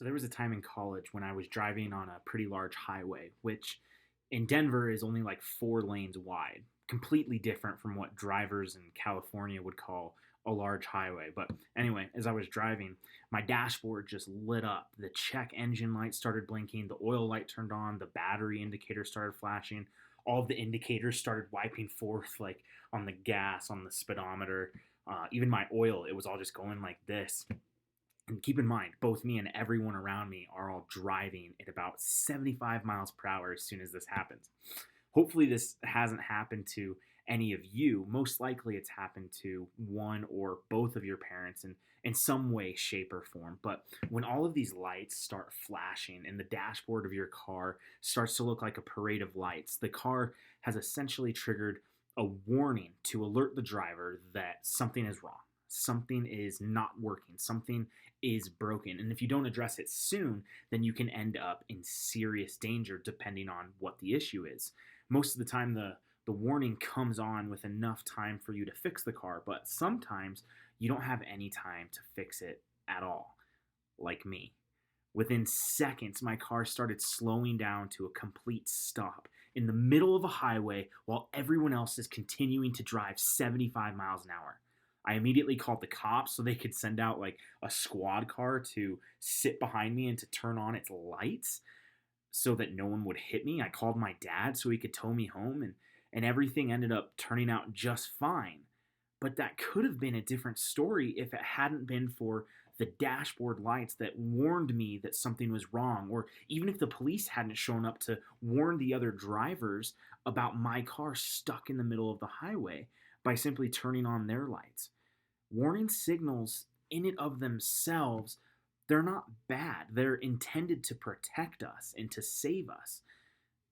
There was a time in college when I was driving on a pretty large highway, which in Denver is only like 4 lanes wide, completely different from what drivers in California would call a large highway. But anyway, as I was driving, my dashboard just lit up. The check engine light started blinking, the oil light turned on, the battery indicator started flashing. All of the indicators started wiping forth, like on the gas, on the speedometer, even my oil. It was all just going like this. And keep in mind, both me and everyone around me are all driving at about 75 miles per hour as soon as this happens. Hopefully, this hasn't happened to any of you. Most likely, it's happened to one or both of your parents in some way, shape, or form. But when all of these lights start flashing and the dashboard of your car starts to look like a parade of lights, the car has essentially triggered a warning to alert the driver that something is wrong. Something is not working. Something is broken. And if you don't address it soon, then you can end up in serious danger depending on what the issue is. Most of the time, the warning comes on with enough time for you to fix the car, but sometimes you don't have any time to fix it at all, like me. Within seconds, my car started slowing down to a complete stop in the middle of a highway while everyone else is continuing to drive 75 miles an hour. I immediately called the cops so they could send out like a squad car to sit behind me and to turn on its lights so that no one would hit me. I called my dad so he could tow me home, and everything ended up turning out just fine. But that could have been a different story if it hadn't been for the dashboard lights that warned me that something was wrong, or even if the police hadn't shown up to warn the other drivers about my car stuck in the middle of the highway by simply turning on their lights. Warning signals in and of themselves, they're not bad. They're intended to protect us and to save us.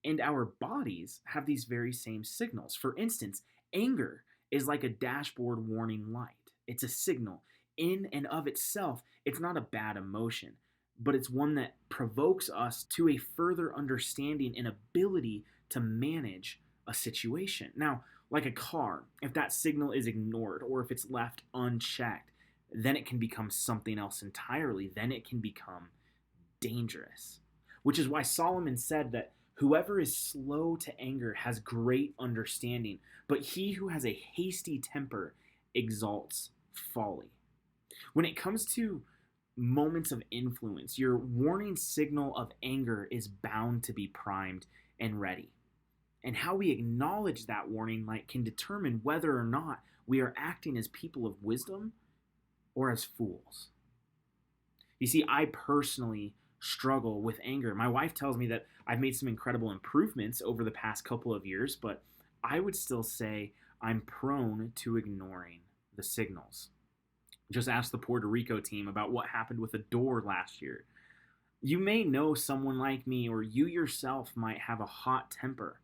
And our bodies have these very same signals. For instance, anger is like a dashboard warning light. It's a signal. In and of itself, it's not a bad emotion, but it's one that provokes us to a further understanding and ability to manage a situation. Now, like a car, if that signal is ignored or if it's left unchecked, then it can become something else entirely. Then it can become dangerous. Which is why Solomon said that whoever is slow to anger has great understanding, but he who has a hasty temper exalts folly. When it comes to moments of influence, your warning signal of anger is bound to be primed and ready. And how we acknowledge that warning light can determine whether or not we are acting as people of wisdom or as fools. You see, I personally struggle with anger. My wife tells me that I've made some incredible improvements over the past couple of years, but I would still say I'm prone to ignoring the signals. Just ask the Puerto Rico team about what happened with a door last year. You may know someone like me, or you yourself might have a hot temper.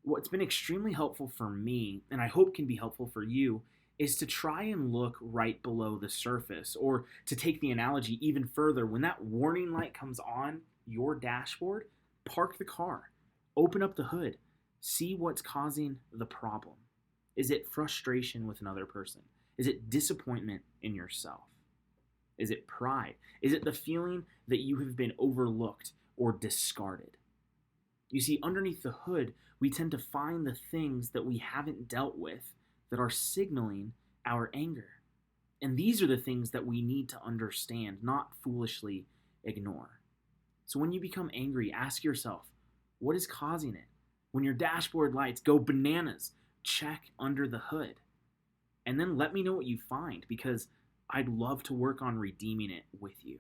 What's been extremely helpful for me, and I hope can be helpful for you, is to try and look right below the surface, or to take the analogy even further, when that warning light comes on your dashboard, park the car, open up the hood, see what's causing the problem. Is it frustration with another person? Is it disappointment in yourself? Is it pride? Is it the feeling that you have been overlooked or discarded? You see, underneath the hood, we tend to find the things that we haven't dealt with that are signaling our anger. And these are the things that we need to understand, not foolishly ignore. So when you become angry, ask yourself, what is causing it? When your dashboard lights go bananas, check under the hood. And then let me know what you find, because I'd love to work on redeeming it with you.